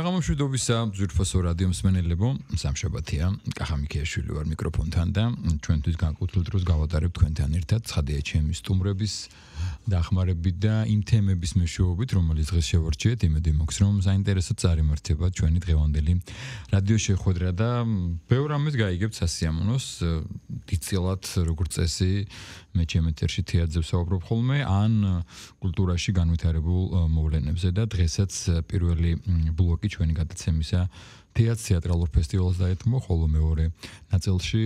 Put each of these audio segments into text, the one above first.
საღამოშვიდობისა ძვირფასო რადიო მსმენელებო, სამშაბათია, კახა მიქეაშვილი ვარ მიკროფონთან და ჩვენთვის განკუთვნილ დროს გავატარებ თქვენთან ერთად ცხადია ჩემი სტუმრების დახმარებით და იმ თემების მეშვეობით, რომელიც დღეს შევარჩიეთ, იმედი მაქვს, რომ საინტერესო წარიმართება ჩვენი დღევანდელი რადიო შეხვედრა და ბევრ რამეს გაიგებთ სასიამოვნოს, დიდწილად როგორც წესი მე ჩემ ეთერში თეატრზე ვსაუბრობ ხოლმე ან კულტურაში განვითარებულ მოვლენებზე და დღესაც პირველი ბლოკი ჩვენი გადაცემისა თეატრალურ ფესტივალს დაეთმო, ხოლო მეორე ნაწილში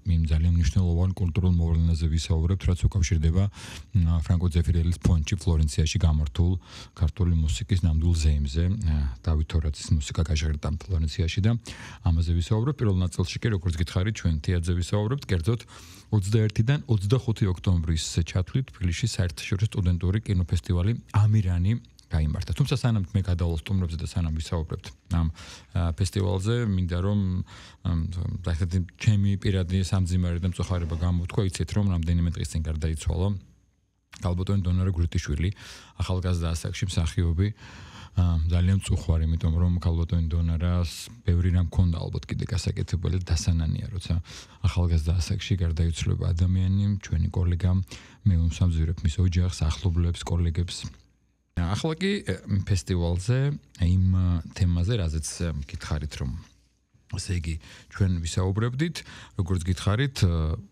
იმ ძალიან მნიშვნელოვან კულტურულ მოვლენაზე ვისაუბრებთ, რაც უკავშირდება ფრანკო ზეფირელის ფონდში ფლორენციაში გამართულ ქართული მუსიკის ნამდვილ ზეიმზე. დავით თორაძის მუსიკა გაჟღერდა ფლორენციაში და ამაზე ვისაუბრებთ. პირველ ნაწილში კი როგორც გითხარით, ჩვენ თეატრზე ვისაუბრებთ, კერძოდ 21-დან 25 ოქტომბრის ჩათვლით თბილისში საერთაშორისო სტუდენტური კინოფესტივალი ამირანი გაიმართა. თუმცა სანამ მე გადავალ სტუმრებზე და სანამ ვისაუბრებთ ამ ფესტივალზე, მინდა რომ ჩემი პირადი სამძიმარი და მწუხარება გამოვთქვა, იცით რომ რამდენიმე დღის წინ გარდაიცვალა ქალბატონი დონორა გურიტიშვილი, ახალგაზრდა ასაკში მსახიობი. ძალიან მწუხვარ, იმიტომ რომ ქალბატონი დონორას ბევრი რამ ჰქონდა ალბათ კიდე გასაკეთებელი და დასანანია, როცა ახალგაზრდა ასაკში გარდაიცვალა ადამიანი, ჩვენი კოლეგა, მე ვიმსახურებ მის ოჯახს, ახლობლებს, კოლეგებს. ახლა კი ფესტივალზე იმ თემაზე, რაზეც გითხარით, რომ ესე იგი ჩვენ ვისაუბრებდით, როგორც გითხარით,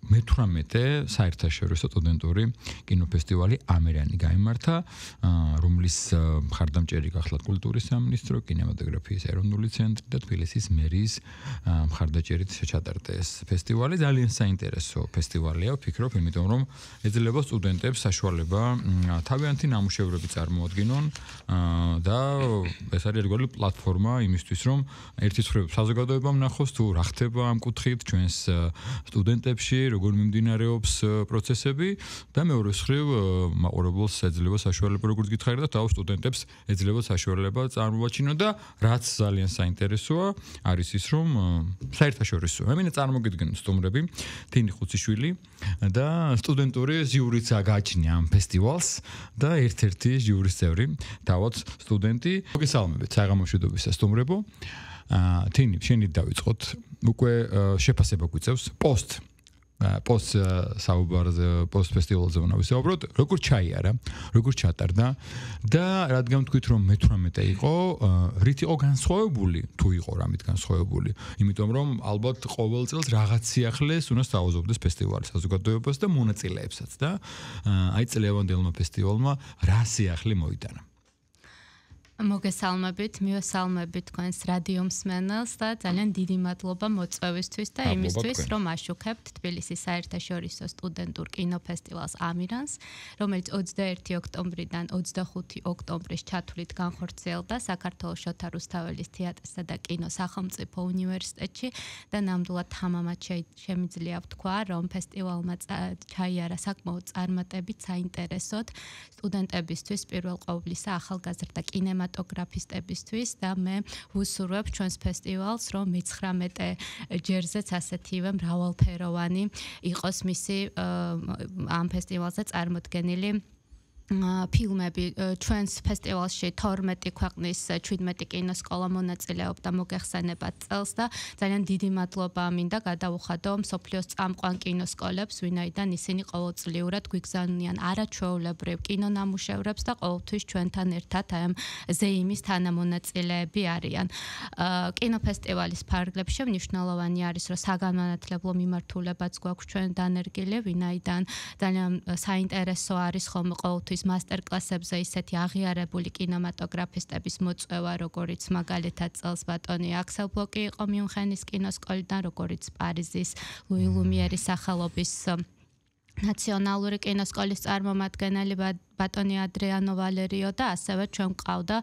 მე-18 საერთაშორისო სტუდენტური კინოფესტივალი ამირანი გაიმართა, რომლის მხარდამჭერი გახლა კულტურის სამინისტრო, კინემატოგრაფიის ეროვნული ცენტრი და თბილისის მერიის მხარდაჭერით ჩატარდა ეს ფესტივალი. ძალიან საინტერესო ფესტივალია, ვფიქრობ, იმიტომ რომ ეძლევა სტუდენტებს საშუალება თავიანთი ნამუშევრები წარმოადგინონ და ეს არის ერთგვარი პლატფორმა იმისთვის, რომ ერთის მხრივ საზოგადოება ნახოს თუ რა ხდება ამ კუთხით ჩვენს სტუდენტებში, როგორ მიმდინარეობს პროცესები და მეორე მხრივ მაყურებელს ეძლევა საშუალება, როგორც გითხარით, და თავ სტუდენტებს ეძლევა საშუალება წარმოაჩინონ და რაც ძალიან საინტერესოა, არის ის, რომ საერთაშორისო. მე მინდა წარმოგიდგენთ სტუმრები, თინი ხუციშვილი და სტუდენტური ჟიურიც გააჩნია ამ ფესტივალს და ერთ-ერთი ჟიურის წევრი, თავად სტუდენტი. მოგესალმებით საღამოშვიდობისა სტუმრებო. თინი, შენით დავიწყოთ. უკვე შეფასება გვიწევს პოსტ საუბარზე, პოსტ ფესტივალზე უნდა ვისაუბროთ, როგორ ჩაიარა, როგორ ჩატარდა და რადგან თქვით, რომ მე-18 იყო, რით იყო განსხვავებული, თუ იყო რამით განსხვავებული, იმიტომ რომ ალბათ ყოველ წელს რაღაც სიახლეს უნდა სთავაზობდეს ფესტივალი საზოგადოებას და მონაწილეებსაც და აი წლევანდელმა ფესტივალმა რა სიახლე მოიტანა. მოგესალმებით, მივესალმებით თქვენს რადიო მსმენელს და ძალიან დიდი მადლობა მოწვევისთვის და იმისთვის, რომ აშუქებთ თბილისის საერთაშორისო სტუდენტურ კინოფესტივალს ამირანს, რომელიც 21 ოქტომბრიდან 25 ოქტომბრის ჩათვლით განხორციელდა საქართველოს შოთა რუსთაველის თეატრსა და კინოს სახელმწიფო უნივერსიტეტში და ნამდვილად თამამად შემიძლია ვთქვა, რომ ფესტივალმა ჩაიარა საკმაოდ წარმატებით, საინტერესოდ სტუდენტებისთვის, პირველ ყოვლისა ახალგაზრდა კინემატოგრაფისტებისთვის და მე ვუსურვებ ჩვენს ფესტივალს, რომ მე-19 ჯერზეც ასეთივე მრავალფეროვანი იყოს მისი ამ ფესტივალზე წარმოდგენილი ფილმები. ჩვენს ფესტივალში 12 ქვეყნის 17 კინოსკოლა მონაწილეობდა მოგეხსენებათ წელს და ძალიან დიდი მადლობა მინდა გადავუხადო მსოფლიოს წამყვან კინოსკოლებს, ვინაიდან ისინი ყოველწლიურად გვიგზავნიან არაჩვეულებრივ კინონამუშევრებს და ყოველთვის ჩვენთან ერთად ამ ზეიმის თანამონაწილეები არიან. კინოფესტივალის ფარგლებში მნიშვნელოვანი არის, რომ საგანმანათლებლო მიმართულებაც გვაქვს ჩვენ დანერგილი, ვინაიდან ძალიან საინტერესო არის ხოლმე ყოველთვის მასტერკლასებზე ისეთი აღიარებული კინემატოგრაფისტების მოწვევა, როგორიც მაგალითად წელს ბატონი აქსელ ბლოკი იყო მიუნხენის კინოსკოლიდან, როგორიც პარიზის ლუი ლუმიერის სახელობის ნაციონალური კინოსკოლის წარმომადგენელი ბატონი ადრიანო ვალერიო და ასევე ჩვენ ყავდა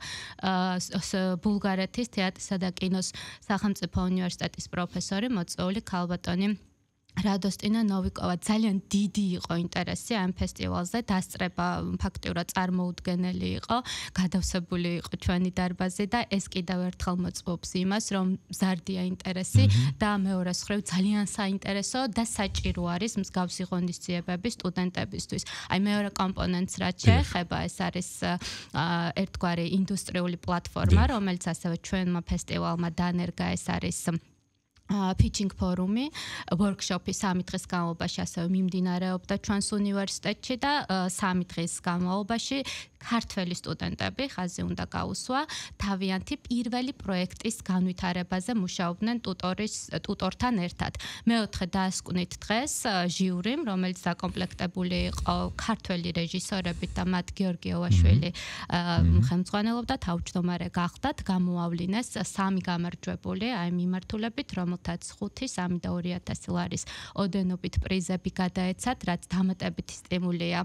ბულგარეთის თეატრსა და კინოს სახელმწიფო უნივერსიტეტის პროფესორი მოწვეული ქალბატონი რადოსტინა ნოვიკოვა ძალიან დიდი იყო ინტერესი ამ ფესტივალზე, დასწრება ფაქტიურად წარმოუდგენელი იყო, გადავსებული იყო ჩვენი დარბაზი და ეს კიდევ ერთხელ მოწმობს იმას, რომ მზარდია ინტერესი და მეორეს მხრივ ძალიან საინტერესო და საჭირო არის მსგავსი ღონისძიებები სტუდენტებისთვის. აი მეორე კომპონენტს რაც შეეხება, ეს არის ერთგვარი ინდუსტრიული პლატფორმა, რომელიც ასევე ჩვენმა ფესტივალმა დანერგა, ეს არის pitching ფორუმი, workshop-ი 3 დღის განმავლობაში ასევე მიმდინარეობდა ჩვენს უნივერსიტეტში და 3 დღის განმავლობაში ქართველი სტუდენტები ხაზი უნდა გაუსვა თავიანთი პირველი პროექტის განვითარებაზე მუშაობდნენ ტუტორთან ერთად. მეოთხე დაასკვნით დღეს ჟიურიმ, რომელიც დაკომპლექტებული იყო ქართველი რეჟისორებით და მათ გიორგიოვაშვილი ხელმძღვანელობდა, თავმჯდომარე გახდათ, გამოავლინეს 3 გამარჯვებული აი მიმართულებით, რომელთაც 5, 3 და 2000 ლარის ოდენობით პრიზები გადაეცათ, რაც დამატებითი სტიმულია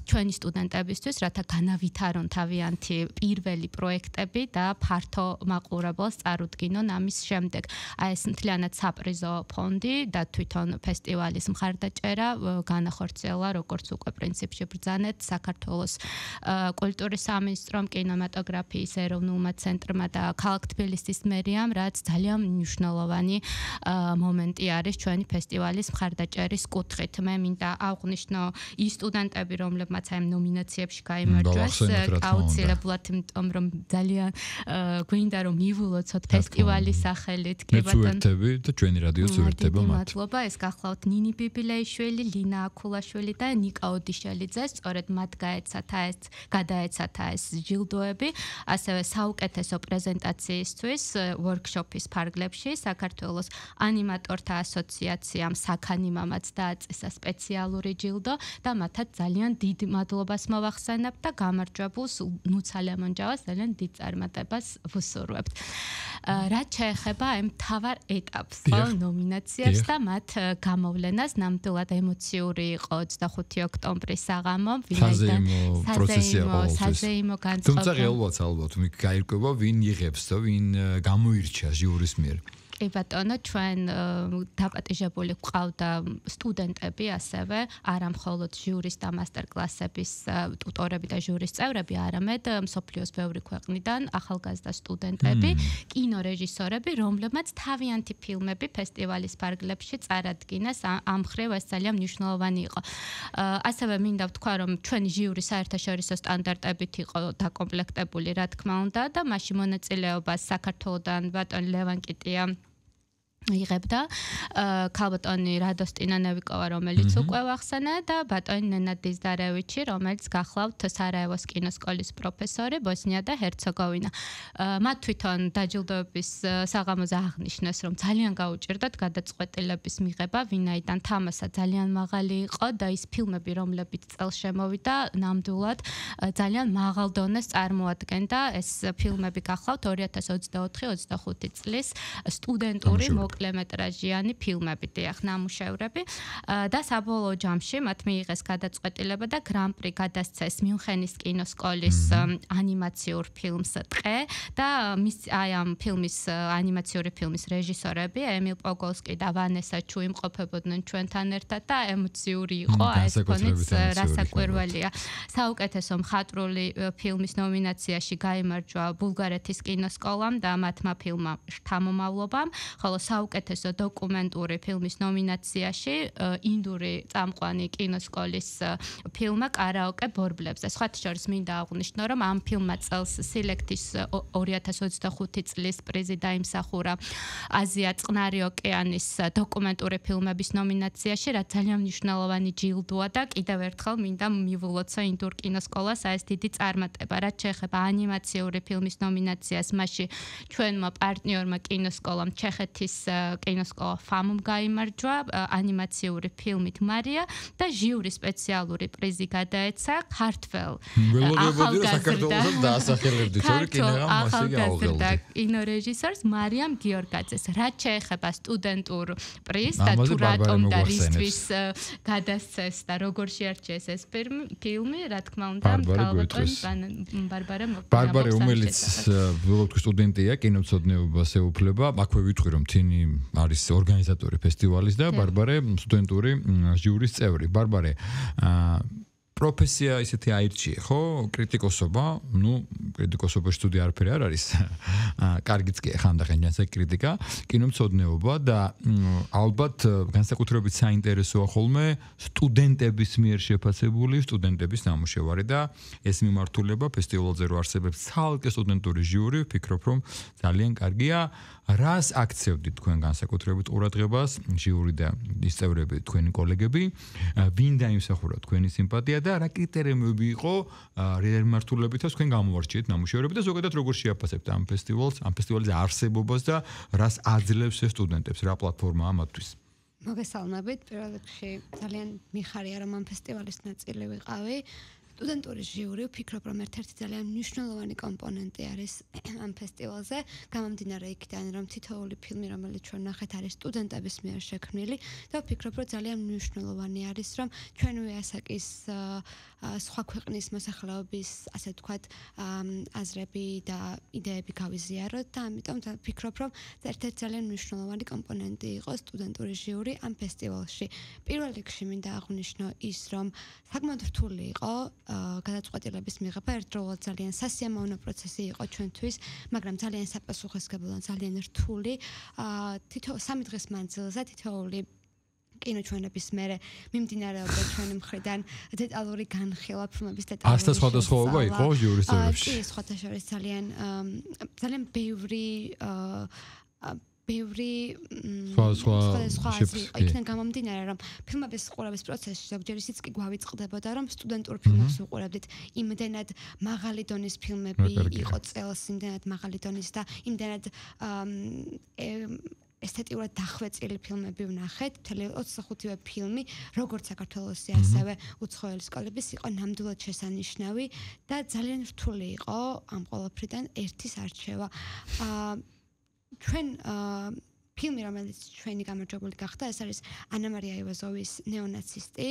ჩვენი სტუდენტებისთვის, რათა განავითარონ თავიანთი პირველი პროექტები და ფართო მაყურებელს წარუდგინონ ამის შემდეგ. აი ეს მთლიანად საპრიზო ფონდი და თვითონ ფესტივალის მხარდაჭერა განახორციელა, როგორც უკვე პრინციპში ბრძანეთ საქართველოს კულტურის სამინისტრომ, კინემატოგრაფიის ეროვნულმა ცენტრმა და ქალაქ თბილისის მერიამ, რაც ძალიან მნიშვნელოვანი მომენტი არის ჩვენი ფესტივალის მხარდაჭერის კუთხით. მე მინდა აღვნიშნო ის სტუდენტები, რომლებმაც ამ ნომინაციებში გაიმარჯვეს, აუცილებლად, იმიტომ რომ ძალიან გვინდა რომ მივულოცოთ ფესტივალის სახელით. კი ბატონო. და ჩვენი რადიოს უერთდება მათ. მადლობა, ეს გახლავთ ნინი ბიბილეიშვილი, ლინა აქულაშვილი და ნიკა ოდიშელიძე, სწორედ მათ გადაეცათ ეს ჯილდოები, ასევე საუკეთესო პრეზენტაციისთვის workshop-ის ფარგლებში საქართველოს ანიმატორთა ასოციაციამ საქანიმამაც დააწესა სპეციალური ჯილდო და მათაც ძალიან დიდ მადლობას მოვახსენებთ და გამარჯვებულს ნუცა ლემონჯავას ძალიან დიდ წარმატებას ვუსურვებთ. რაც შეეხება ამ მთავარ ეტაპს, ნომინაციებს და მათ გამოვლენას, ნამდვილად ემოციური იყო 25 ოქტომბრის საღამო, ვინაიდან საზეიმო განწყობა. თუმცა რეალურად ალბათ გაირკვევა ვინ იღებს და ვინ გამოირჩა ჟიურის მიერ. კი ბატონო, ჩვენ დაპატიჟებული გვყავდა სტუდენტები ასევე, არა მხოლოდ ჟიურის და მასტერკლასების ტუტორები და ჟიურის წევრები, არამედ მსოფლიოს ბევრი ქვეყნიდან ახალგაზრდა სტუდენტები, კინორეჟისორები, რომლებმაც თავიანთი ფილმები ფესტივალის ფარგლებში წარადგინეს. ამ მხრივ ეს ძალიან მნიშვნელოვანი იყო. ასევე მინდა ვთქვა, რომ ჩვენი ჟიური საერთაშორისო სტანდარტებით იყო დაკომპლექტებული, რა თქმა უნდა, და მასში მონაწილეობას საქართველოდან ბატონი ლევან კიტია იღებდა, ქალბატონი რადოსტინა ნოვიკოვა, რომელიც უკვე ვახსენე და ბატონი ნენა დიზდარევიჩი, რომელიც გახლავთ სარაევოს კინოსკოლის პროფესორი, ბოსნია და ჰერცეგოვინა. მათ თვითონ დაჯილდოების საღამოზე აღნიშნეს, რომ ძალიან გაუჭირდათ გადაწყვეტილების მიღება, ვინაიდან თამასა ძალიან მაღალი იყო და ის ფილმები, რომლებიც წელს შემოვიდა, ნამდვილად ძალიან მაღალ დონეს წარმოადგენდა. ეს ფილმები გახლავთ 2024-25 წლის სტუდენტური მოკლემეტრაჟიანი ფილმები, დიახ, ნამუშევრები და საბოლოო ჯამში მათ მიიღეს გადაწყვეტილება და გრან-პრი გადასცეს მიუნხენის კინოსკოლის ანიმაციურ ფილმს ტყე და აი ამ ფილმის ანიმაციური ფილმის რეჟისორები ემილ პოგოლსკი და ვანესა ჩუ იმყოფებოდნენ ჩვენთან ერთად და ემოციური იყო ეს ფონიც რასაკვირველია. საუკეთესო მხატვრული ფილმის ნომინაციაში გაიმარჯვა ბულგარეთის კინოსკოლამ და მათმა ფილმმა შთამომავლობამ, ხოლო საუკეთესო დოკუმენტური ფილმის ნომინაციაში ინდური წამყვანი კინოსკოლის ფილმა კარაოკე ბორბლებზე. სხვათა შორის მინდა აღვნიშნო, რომ ამ ფილმმა წელს სილექტის 2025 წლის პრიზი დაიმსახურა აზია წყნარი ოკეანის დოკუმენტური ფილმების ნომინაციაში, რაც ძალიან მნიშვნელოვანი ჯილდოა და კიდევ ერთხელ მინდა მივულოცო ინდურ კინოსკოლას ეს დიდი წარმატება. რაც შეეხება ანიმაციური ფილმის ნომინაციას, მასში ჩვენმა პარტნიორმა კინოსკოლამ ჩეხეთის კინოსკოლა ფამუმ გაიმარჯვა ანიმაციური ფილმით მარია და ჟიური სპეციალური პრიზი გადაეცა ქართველ ახალგაზრდა კინორეჟისორს მარიამ გიორგაძეს. რაც შეეხება სტუდენტურ პრიზს და თუ რატომ და რისთვის გადასცეს და როგორ შეარჩიეს ეს ფილმი, რა თქმა უნდა, ბარბარე, რომელიც სტუდენტია, კინომცოდნეობას ეუფლება, აქვე ვიტყვი რომ თინი არის ორგანიზატორი ფესტივალის და ბარბარე სტუდენტური ჟიურის წევრი. ბარბარე, პროფესია ისეთი აირჩიე, ხო? კრიტიკოსობა, კრიტიკოსობა სტუდია არაფერი არ არის. კარგიც კი ხანდახან ჯანსა კრიტიკა, კინომცოდნეობა და ალბათ განსაკუთრებით საინტერესოა ხოლმე სტუდენტების მიერ შეფასებული სტუდენტების ნამუშევარი და ეს მიმართულება ფესტივალზე რო არსებობს ცალკე სტუდენტური ჟიური, ვფიქრობ რომ ძალიან კარგია. რას აქცევდით თქვენ განსაკუთრებით ყურადღებას, ჟიური და ის წევრები, თქვენი კოლეგები, ვინ დაიმსახურა თქვენი სიმპათია და რა კრიტერიუმები იყო მიმართულებითაც თქვენ გამოვარჩიეთ ნამუშევრები და ზოგადად როგორ შეაფასებთ ამ ფესტივალის არსებობას და რას აძლევს ეს სტუდენტებს, რა პლატფორმაა მათთვის? მოგესალმებით, პირველ რიგში ძალიან მიხარია რომ ამ ფესტივალის ნაწილი ვიყავი. სტუდენტური ჟიური ვფიქრობ რომ ერთ-ერთი ძალიან მნიშვნელოვანი კომპონენტი არის ამ ფესტივალზე, გამომდინარე იქიდან რომ თითოეული ფილმი რომელიც ჩვენ ნახეთ არის სტუდენტების მიერ შექმნილი და ვფიქრობ რომ ძალიან მნიშვნელოვანი არის რომ ჩვენვე ასაკის სხვა ქვეყნის მოსახლეობის ასე ვთქვათ აზრები და იდეები გავიზიაროთ და ამიტომ ვფიქრობ რომ ერთ-ერთი ძალიან მნიშვნელოვანი კომპონენტი იყო სტუდენტური ჟიური ამ ფესტივალში. პირველ რიგში მინდა აღვნიშნო ის რომ საკმაოდ რთული იყო გადაწყვეტილების მიღება ერთდროულად ძალიან სასიამოვნო პროცესი იყო ჩვენთვის, მაგრამ ძალიან საპასუხისმგებლო, ძალიან რთული. სამი დღის მანძილზე თითოეული კინოჩვენების მერე მიმდინარეობდა ჩვენი მხრიდან დეტალური განხილვა ფილმების დეტალური. ასთა სხვადასხვაობა იყო ჟიურის წევრებში. კი, სხვადასხვა ძალიან ბევრი სხვა იქიდან გამომდინარე რომ ფილმების ყურების პროცესში ზოგჯერ ისიც კი გვავიწყდებოდა რომ სტუდენტურ ფილმებს ვუყურებდით იმდენად მაღალი დონის ფილმები იყო წელს იმდენად მაღალი დონის და იმდენად ესთეტიურად დახვეწილი ფილმები ვნახეთ, მთელი 25-ვე ფილმი, როგორც საქართველოსი, ასევე უცხოელი სკოლების იყო ნამდვილად შესანიშნავი და ძალიან რთული იყო ამ ყველაფრიდან ერთის არჩევა. ჩვენ ფილმი, რომელიც ჩვენი გამარჯვებული გახდა, ეს არის ანა მარია ივაზოვის ნეონაცისტი.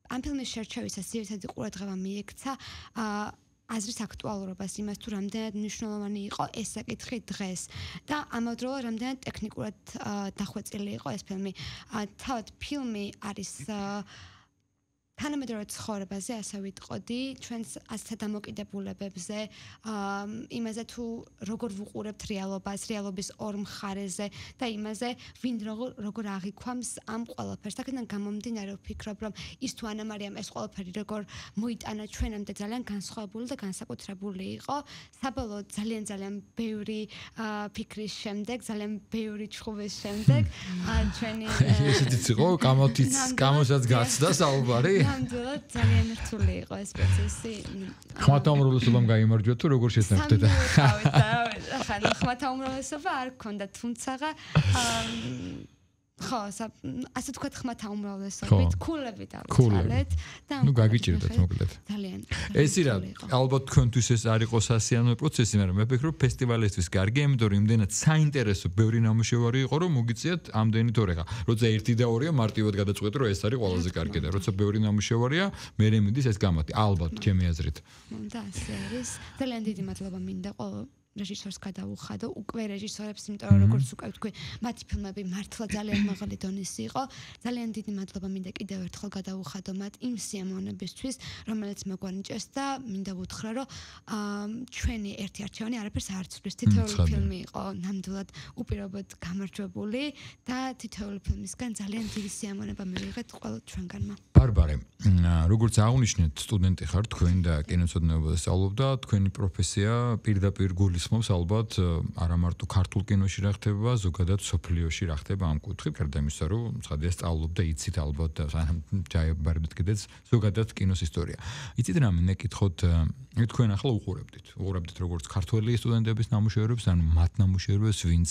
ამ ფილმის შერჩევისას ძირითადი ყურადღება მიექცა აზრის აქტუალურობას, იმას თუ რამდენად მნიშვნელოვანი იყო ეს საკითხი დღეს და ამავდროულად რამდენად ტექნიკურად დახვეწილი იყო ეს ფილმი. თავად ფილმი არის თანამედროვე ცხოვრებაზე, ასე ვიტყოდი, ჩვენს ასეთ დამოკიდებულებებზე, იმაზე თუ როგორ ვუყურებთ რეალობას, რეალობის ორ მხარეზე და იმაზე, ვინ როგორ აღიქვამს ამ ყველაფერს. აქედან გამომდინარე ვფიქრობ, რომ ის თუ ანა მარიამ ეს ყველაფერი როგორ მოიტანა ჩვენამდე ძალიან განსხვავებული და განსაკუთრებული იყო. საბოლოოდ ძალიან ბევრი ფიქრის შემდეგ, ძალიან ბევრი ჩხუბის შემდეგ, ჩვენი ესეც იყო, კამოსაც გაცდა საუბარი. ნამდვილად ძალიან რთული იყო ეს პროცესი. ხმათაუმრავლესობამ გაიმარჯვა თუ როგორ შეცნებდეთ? ახლა ხმათაუმრავლესობა არ გქონდა, თუმცა ხო, ასე თქვა ხმათაუმრავლესობით, ქულები დავიწყალეთ და გაგიჭირდეთ მოკლედ. ძალიან. ეს ირა, ალბათ თქვენთვის ეს არ იყო სასიამოვნო პროცესი, მაგრამ მე ვფიქრობ ფესტივალისთვის კარგია, იმიტომ რომ იმდენად საინტერესო ბევრი ნამუშევარი იყო, რომ მოგიწიათ ამდენი თორე ხა. როცა 1 და 2-ია მარტივად გადაწყვეტე, რომ ეს არის ყველაზე კარგი და როცა ბევრი ნამუშევარია, მე მიდის ეს გამათი. ალბათ ჩემი აზრით. და ასე არის. ძალიან დიდი მადლობა მინდა ყოველ რეჟისორს გადავუხადო, უკვე რეჟისორებს, იმიტომ რომ როგორც უკვე ვთქვი, მათი ფილმები მართლა ძალიან მაღალი დონის იყო. ძალიან დიდი მადლობა მინდა კიდევ ერთხელ გადავუხადო მათ იმ სიამოვნებისთვის, რომელიც მოგვანიჭეს და მინდა ვუთხრა, რომ ჩვენი ერთი არჩევანი არაფერს არ ცვლის. თითოეული ფილმი იყო ნამდვილად უპირობოდ გამარჯვებული და თითოეული ფილმისგან ძალიან დიდი სიამოვნება მივიღეთ ყველა ჩვენგანმა. ბარბარე, როგორც აღნიშნეთ, სტუდენტი ხარ თქვენ და კინოცოდნეობაზე სწავლობ და თქვენი პროფესია პირდაპირ გულისხმობს ალბათ არა მარტო ქართულ კინოში რა ხდება, ზოგადად სოფლიოში რა ხდება ამ კუთხით, გარდა იმისა, რომ ცხადია სწავლობ და იცით ალბათ და ჯაიბარდეთ კიდეც ზოგადად კინოს ისტორია. იცით რამე მეკითხოთ, თქვენ ახლა უყურებდით როგორც ქართველი სტუდენტების ნამუშევრებს, ან მათ ნამუშევრებს, ვინც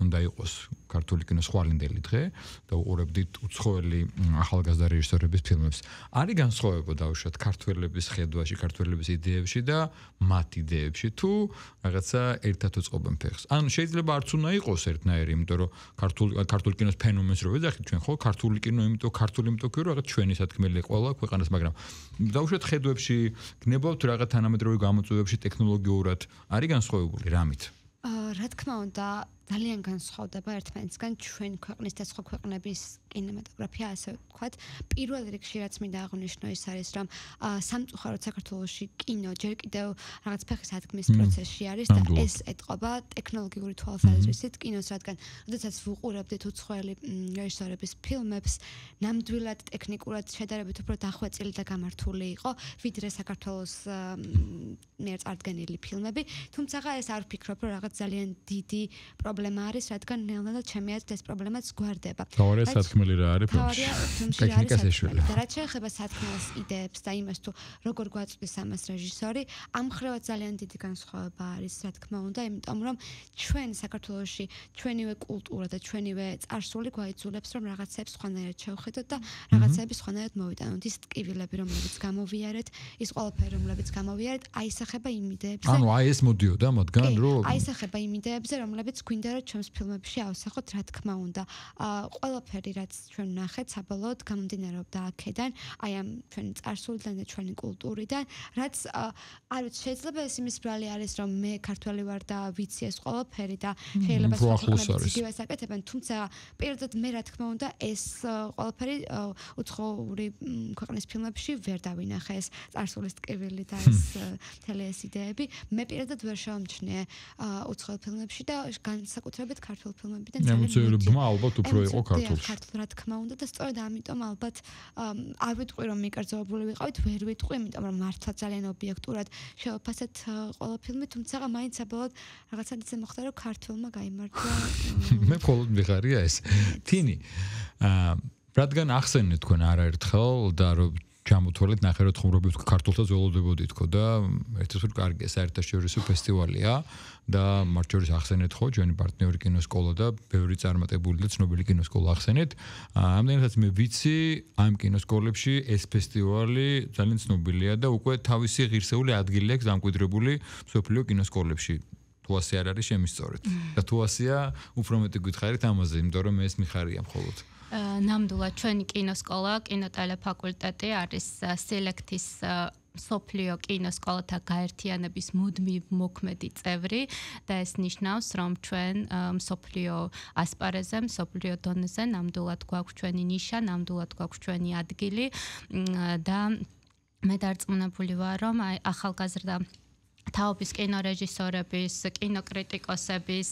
უნდა იყოს ქართული კინოს ხვალინდელი დღე და უყურებდით უცხოელი ახალგაზრდა რეჟისორების ფილმებს. არის განსხვავება დაუშვათ ქართველების ხედვაში, ქართველების იდეებში და მათ იდეებში თუ რაღაცა ერთად უწყობენ ფეხს. ან შეიძლება არც უნდა იყოს ერთნაირი, იმიტომ რომ ქართული კინოს ფენომენს რო ვეძახით ჩვენ ხო ქართული კინო, იმიტომ კი რომ რაღაც ჩვენი სათქმელი ყველა ქვეყანას, მაგრამ დაუშვათ ხედვებში გნებავთ რაღაც თანამედროვე გამოწვევებში ტექნოლოგიურად არის განსხვავებული რამით? რა თქმა უნდა, ძალიან განსხვავდება ერთმანეთისგან ჩვენ ქვეყნის და სხვა ქვეყნების კინემატოგრაფია, ასე ვთქვათ. პირველ რიგში რაც მინდა აღვნიშნო ის არის, რომ სამწუხაროდ საქართველოში კინო ჯერ კიდევ რაღაც ფეხის ადგმის პროცესში არის და ეს ეტყობა ტექნოლოგიური თვალსაზრისით კინოს, რადგან როდესაც ვუყურებდით უცხოელი რეჟისორების ფილმებს, ნამდვილად ტექნიკურად შედარებით უფრო დახვეწილი და გამართული იყო, ვიდრე საქართველოს მიერ წარდგენილი ფილმები, თუმცა ეს არ ვფიქრობ, რომ რაღაც ძალიან დიდი პრობლემა არის, რადგან ნელ-ნელა ჩემი აზრით ეს პრობლემაც გვარდება. თავარია სათქმელი რა არის ფილმში? ტექნიკას ეშველი. და რაც შეეხება სათქმელს იდეებს და იმას თუ როგორ გვაწვდის ამას რეჟისორი, ამ ხრევად ძალიან დიდი განსხვავება არის, რა თქმა უნდა, იმიტომ რომ ჩვენ საქართველოში ჩვენივე კულტურა და ჩვენივე წარსული გვაიძულებს, რომ რაღაცებს სხვანაირად შევხედოთ და რაღაცები სხვანაირად მოვიტანოთ. ის ტკივილები, რომლებიც გამოვიარეთ, ის ყველაფერი, რომლებიც გამოვიარეთ, აისახება იმ იდეებზე. ანუ ეს მოდიოდა მათგან, რომ აისახება იმ იდეებზე, რომლებიც გვინდა რომ ჩვენს ფილმებში ავსახოთ, რა თქმა უნდა. ყველაფერი, რაც ჩვენ ვნახეთ, საბოლოოდ გამომდინარეობდა აქედან, აი ამ ჩვენი წარსულიდან და ჩვენი კულტურიდან, რაც არ ვიცი, შეიძლება ეს იმის ბრალი არის, რომ მე ქართველი ვარ და ვიცი ეს ყველაფერი და შეიძლება სხვაგვარად იგივეს აკეთებენ, თუმცა პირდად მე რა თქმა უნდა ეს ყველაფერი უცხოური ქვეყნის ფილმებში ვერ დავინახე ეს წარსულის ტკივილი და ეს მთელი ეს იდეები. მე პირადად ვერ შევამჩნიე უცხოელ ფილმებში და განსაკუთრებით ქართულ ფილმებიდან ძალიან ბმა ალბათ უფრო იყო ქართულში. ქართულ რა თქმა უნდა და სწორედ ამიტომ ალბათ არ ვიტყვი რომ მიკერძოებული ვიყავით, ვერ ვიტყვი, იმიტომ რომ მართლა ძალიან ობიექტურად შევაფასეთ ყველა ფილმი, თუმცა მაინც საბოლოოდ რაღაცა ისე მოხდა რომ ქართულმა გაიმარჯვა. მე მხოლოდ მიხარია ეს. თინი რადგან ახსენეთ თქვენ არაერთხელ და რომ ჩამოთვალეთ ნახე რომ ხუმრობით ქართულსაც ველოდებოდით ხო და ერთ-ერთი კარგი საერთაშორისო ფესტივალია და მათ შორის ახსენეთ ხო ჩვენი პარტნიორი კინოსკოლა და ბევრი წარმატებული და ცნობილი კინოსკოლა ახსენეთ. ამდენადაც მე ვიცი ამ კინოსკოლებში ეს ფესტივალი ძალიან ცნობილია და უკვე თავისი ღირსეული ადგილი აქვს დამკვიდრებული მსოფლიო კინოსკოლებში. თუ ასე არ არის შემისწორეთ. და თუ ასეა, უფრო მეტი გითხარით ამაზე, იმიტომ რომ ეს მიხარია მხოლოდ. ნამდვილად ჩვენი კინოსკოლა, კინოტელეფაკულტეტი არის სელექტის სოფლიო კინოსკოლათა გაერთიანების მუდმივ მოქმედი წევრი და ეს ნიშნავს, რომ ჩვენ სოფლიო ასპარეზზე, სოფლიო დონეზე ნამდვილად გვაქვს ჩვენი ნიშა, ნამდვილად გვაქვს ჩვენი ადგილი და მე დარწმუნებული ვარ, რომ ახალგაზრდა თაობის კინორეჟისორების, კინოკრიტიკოსების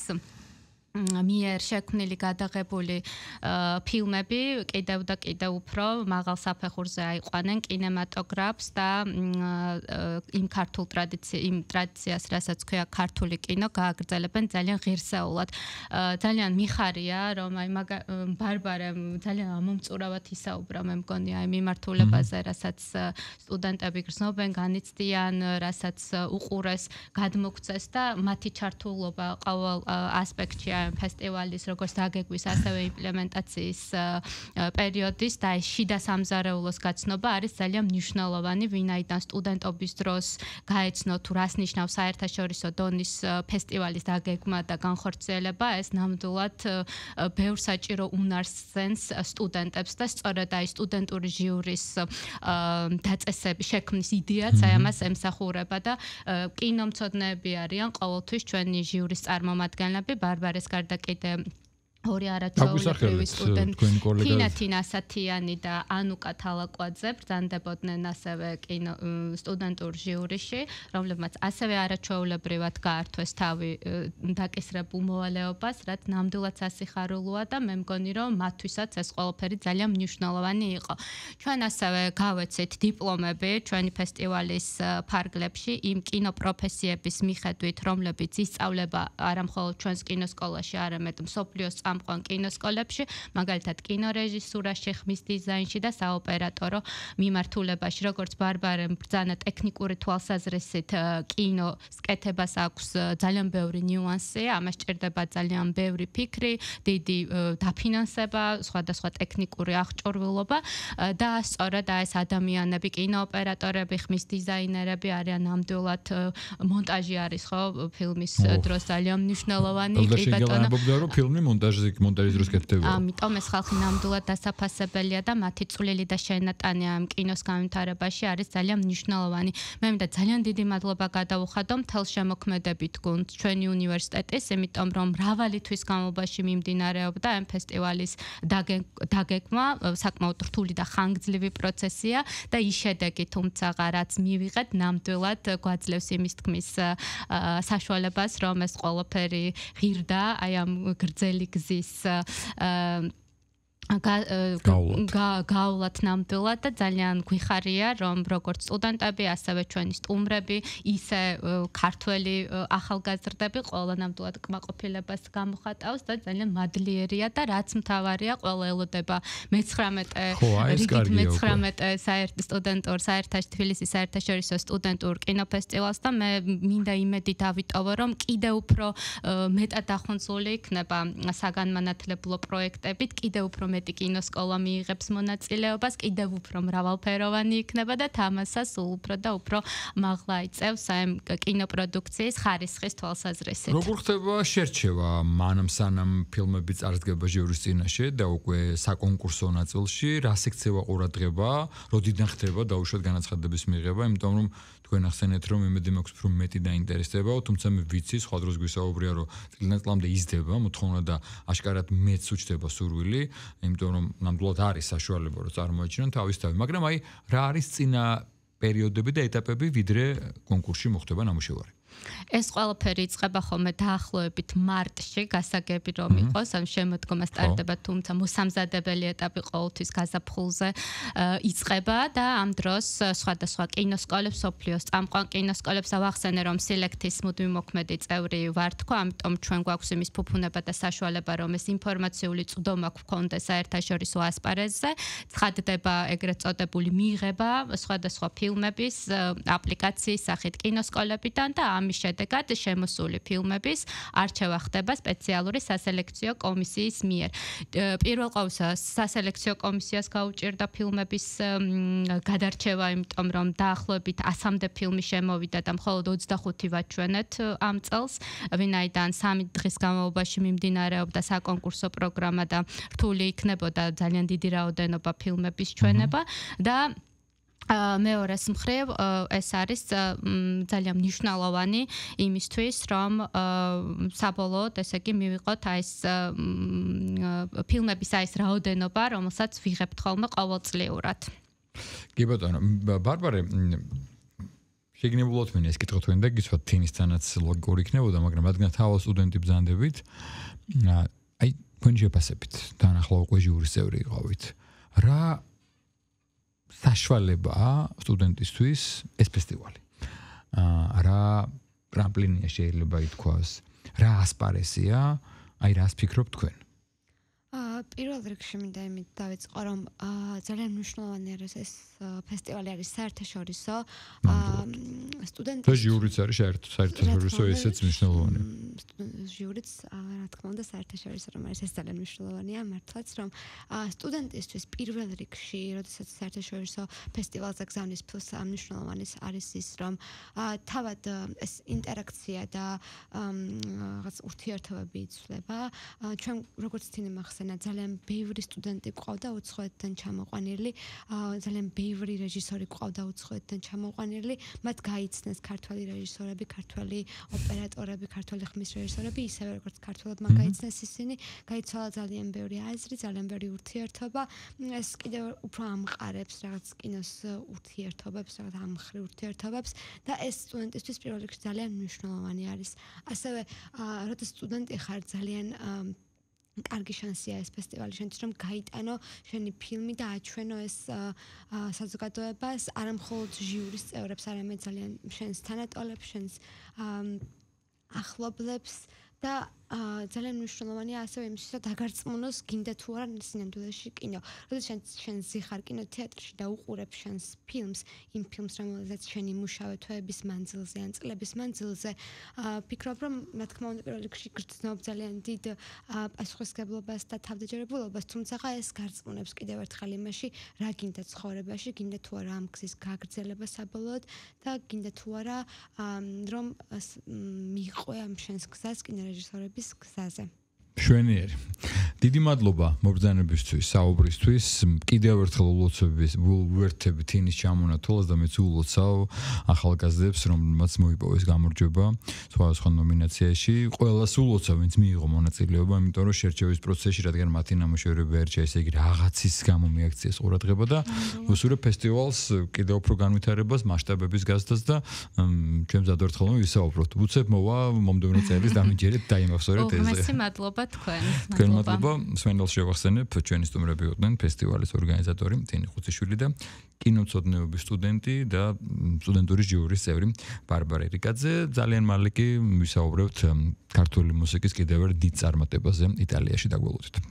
მიერ შექმნილი გადაღებული ფილმები კიდევ და კიდევ უფრო მაღალ საფეხურზე აიყვანენ კინემატოგრაფს და იმ ქართულ ტრადიციას, რასაც ქვია ქართული კინო, გააგრძელებენ ძალიან ღირსეულად. ძალიან მიხარია, რომ აი ბარბარემ ძალიან ამომწურავად ისაუბრა, მე მგონი აი მიმართულებაზე, რასაც სტუდენტები გრძნობენ, განიცდიან, რასაც უყურეს, გადმოგცეს და მათი ჩართულობა ყოველ ასპექტში ფესტივალის როგორც დაგეგმვის, ასევე იმპლემენტაციის პერიოდის და ეს შიდა სამზარეულოს გაცნობა არის ძალიან მნიშვნელოვანი, ვინაიდან სტუდენტობის დროს გაეცნო თუ რას ნიშნავს საერთაშორისო დონის ფესტივალის დაგეგმა და განხორციელება, ეს ნამდვილად ბევრ საჭირო უნარს სცემს სტუდენტებს და სწორედ აი სტუდენტური ჟიურის დაწესების შექმნის იდეაც აი ამას ემსახურება და კინომცოდნეები არიან ყოველთვის ჩვენი ჟიურის წარმომადგენლები, ბარბარეს გარდა კიდე ორი არაჩვეულებრივი სტუდენტი თინა ასათიანი და ანუკა თალაკვაძე ბრძანდებოდნენ ასევე კინო სტუდენტურ ჟიურიში, რომლებმაც ასევე არაჩვეულებრივად გაართვეს თავი დაკისრებულ მოვალეობას, რაც ნამდვილად სასიხარულოა და მე მგონი რომ მათთვისაც ეს ყველაფერი ძალიან მნიშვნელოვანი იყო. ჩვენ ასევე გავეცეთ დიპლომები ჩვენი ფესტივალის ფარგლებში იმ კინოპროფესიების მიხედვით, რომლებიც ისწავლება არა მხოლოდ ჩვენს კინოსკოლაში, არამედ მსოფლიოს ამყვან კინოსკოლებში, მაგალითად კინორეჟისურაში, ხმის დიზაინში და საოპერატორო მიმართულებაში, როგორც ბარბარემ ბრძანა ტექნიკური თვალსაზრისით კინოს კეთებას აქვს ძალიან ბევრი ნიუანსი, ამას ჭირდება ძალიან ბევრი ფიქრი, დიდი დაფინანსება, სხვადასხვა ტექნიკური აღჭურვილობა და სწორედ ეს ადამიანები, კინოოპერატორები, ხმის დიზაინერები არიან ნამდვილად მონტაჟი არის ხო ფილმის დროს ძალიან მნიშვნელოვანი კი ბატონო. ფილმი მონტაჟ მონტაჟის დროს კეთდება. ამიტომ ეს ხალხი ნამდვილად დასაფასებელია და მათი წვლილი და შენატანი ამ კინოს განვითარებაში არის ძალიან მნიშვნელოვანი. მე მინდა ძალიან დიდი მადლობა გადავუხადო მთელ შემოქმედებით გუნდს ჩვენი უნივერსიტეტის, იმიტომ რომ მრავალი თვის განმავლობაში მიმდინარეობდა ამ ფესტივალის დაგეგმა, საკმაოდ რთული და ხანგრძლივი პროცესია და ის შედეგი თუმცა რაც მივიღეთ ნამდვილად გვაძლევს იმის თქმის საშუალებას, რომ ეს ყველაფერი ღირდა აი ამ გრძელი გზის გავლათ ნამდვილად და ძალიან გვიხარია, რომ როგორც სტუდენტები, ასევე ჩვენი სტუმრები, ისე ქართველი ახალგაზრდები ყველა ნამდვილად კმაყოფილებას გამოხატავს და ძალიან მადლიერია და რაც მთავარია, ყველა ელოდება მე-19 თბილისის საერთაშორისო სტუდენტურ კინოფესტივალს და მე მინდა იმედით ავიტოვო, რომ კიდევ უფრო მეტად დახუნწული იქნება საგანმანათლებლო პროექტებით, კიდევ უფრო მეტი კინოსკოლა მიიღებს მონაწილეობას, კიდევ უფრო მრავალფეროვანი იქნება და თამასას უფრო და უფრო მაღლა იწევს ამ კინოპროდუქციის ხარისხის თვალსაზრისით. როგორ ხდება შერჩევა მანამ სანამ ფილმები წარსდგება ჟიურის წინაშე და უკვე საკონკურსო ნაწილში, რა სექცია ყურადღება, როდიდან ხდება დაუშვათ განაცხადების მიღება, იმიტომ რომ თქვენ ახსენეთ რომ იმედი მაქვს უფრო მეტი დაინტერესდება, თუმცა მე ვიცი სხვა დროს გვისაუბრია რომ წლიდან წლამდე იზრდება მოთხოვნა და აშკარად მეც უჩდება სურვილი, იმიტომ რომ ნამდვილად არის საშუალება რომ წარმოაჩინონ თავისთავად, მაგრამ აი რა არის წინა პერიოდები და ეტაპები ვიდრე კონკურსში მოხდება ნამუშევარი. ეს ყველაფერი იწყება ხოლმე დაახლოებით მარტში, გასაგები რომ იყოს, ამ შემოდგომა სტარტდება, თუმცა მოსამზადებელი ეტაპი ყოველთვის გაზაფხულზე იწყება და ამ დროს სხვადასხვა კინოსკოლებს, სოფლიოს წამყვან კინოსკოლებს ავახსენე, რომ სილექტის მუდმივი მოქმედი წევრი ვარ თქო, ამიტომ ჩვენ გვაქვს იმის ფუფუნება და საშუალება, რომ ეს ინფორმაციული წვდომა გვქონდეს საერთაშორისო ასპარეზზე, ცხადდება ეგრეთ წოდებული მიღება სხვადასხვა ფილმების აპლიკაციის სახით კინოსკოლებიდან და ამის შედეგად შემოსული ფილმების არჩევა ხდება სპეციალური სასელექციო კომისიის მიერ. პირველ ყოვლისა სასელექციო კომისიას გაუჭირდა ფილმების გადარჩევა, იმიტომ რომ დაახლოებით 100-მდე ფილმი შემოვიდა და მხოლოდ 25 ვაჩვენეთ ამ წელს, ვინაიდან 3 დღის განმავლობაში მიმდინარეობდა საკონკურსო პროგრამა და რთული იქნებოდა ძალიან დიდი რაოდენობა ფილმების ჩვენება და მეორეს მხრივ ეს არის ძალიან მნიშვნელოვანი იმისთვის, რომ საბოლოოდ ესე იგი მივიღოთ აი ეს ფილმების აი ეს რაოდენობა, რომელსაც ვიღებთ ხოლმე ყოველწლიურად. კი ბატონო, ბარბარე შეგნებულად მინდა ეს კითხვა თქვენ და გიცვათ თინისთანაც ლოგიკური იქნებოდა, მაგრამ რადგან თავის სტუდენტი ბრძანდებით, აი თქვენ შეფასებით, თანახლა უკვე ჟიურის წევრი იყავით. რა საშუალებაა სტუდენტისთვის ეს ფესტივალი. რა ტრამპლინია შეიძლება ითქვას, რა ასპარეზია, აი რას ფიქრობთ თქვენ? პირველ რიგში მინდა იმით დავიწყო, რომ ძალიან მნიშვნელოვანი არის ეს ფესტივალი არის საერთაშორისო სტუდენტთა და ჟიურიც არის საერთაშორისო ესეც მნიშვნელოვანია. ჟიურიც რა თქმა უნდა საერთაშორისო რომ არის ეს ძალიან მნიშვნელოვანია მართლაც რომ სტუდენტისთვის პირველ რიგში, როდესაც საერთაშორისო ფესტივალზე გზავნის ფილმს მნიშვნელოვანი არის ის, რომ თავად ეს ინტერაქცია და რაღაც ურთიერთობები იცვლება. ჩვენ როგორც თინი მახსენა ძალიან ბევრი სტუდენტი ყავდა უცხოეთიდან ჩამოყვანილი, ძალიან ბევრი რეჟისორი ყავდა უცხოეთიდან ჩამოყვანილი, მათ გაიცნეს ქართველი რეჟისორები, ქართველი ოპერატორები, ქართველი ხმის რეჟისორები, ისევე როგორც ქართველებმა გაიცნეს ისინი, გაიცვალა ძალიან ბევრი აზრი, ძალიან ბევრი ურთიერთობა. ეს კიდევ უფრო ამყარებს რაღაც კინოს ურთიერთობებს, რაღაც ამხრივ ურთიერთობებს და ეს სტუდენტისთვის პირველ რიგში ძალიან მნიშვნელოვანი არის. ასევე, როდის სტუდენტი ხარ, ძალიან კარგი შანსია ეს ფესტივალი შენთვის რომ გაიტანო შენი ფილმი და აჩვენო ეს საზოგადოებას არა მხოლოდ ჟიურის წევრებს, არამედ ძალიან შენს თანატოლებს, შენს ახლობლებს და ძალიან მნიშვნელოვანია ასევე იმისთვის, რომ დაგარწმუნოს გინდა თუ არა სინამდვილეში კინო. როდესაც შენ ზიხარ კინოთეატრში და უყურებ შენს ფილმს, იმ ფილმს, რომელზეც შენი მუშაობ თვეების მანძილზე ან წლების მანძილზე, ფიქრობ, რომ რა თქმა უნდა პირველ რიგში გრძნობ ძალიან დიდ პასუხისმგებლობას და თავდაჯერებულობას, თუმცა ეს გარწმუნებს კიდევ ერთხელ იმაში, რა გინდა ცხოვრებაში, გინდა თუ არა ამ გზის გაგრძელება საბოლოოდ და გინდა თუ არა რომ მიყვე ამ შენს გზას კინორეჟისორების გზაზე. შვენიერი. დიდი მადლობა მობრძანებისთვის, საუბრისთვის. კიდევ ერთხელ ვუერთები თინის ჩამონათვალას და მეც ულოცავ ახალგაზრდებს, რომელმაც მოიპოვეს გამარჯვება სხვადასხვა ნომინაციაში. ყველას ულოცავ, ვინც მიიღო მონაწილეობა, იმიტომ რომ შერჩევის პროცესში, რადგან მათი ნამუშევრები ერჩა, ესე იგი რაღაცის გამო მიაქციეს ყურადღება და ვუსურვებ ფესტივალს კიდევ უფრო განვითარებას, მასშტაბების გაზრდას და ჩვენს ადვერთხელ ვისაუბროთ. უცებ მოვა მომდევნო წელს დამიჯერეთ დაიმახსოვრეთ ეს. მოგესალმებით მადლობა თქვენ. მადლობა. სვენელს შევახსენებ, ჩვენი სტუმრები იყვნენ ფესტივალის ორგანიზატორი თინი ხუციშვილი და კინომცოდნეობის სტუდენტი და სტუდენტური ჟიურის წევრი ბარბარა ერიკაძე. ძალიან მალე კი ვისაუბრებთ ქართული მუსიკის კიდევ ერთ დიდ წარმატებაზე იტალიაში. დაგველოდეთ.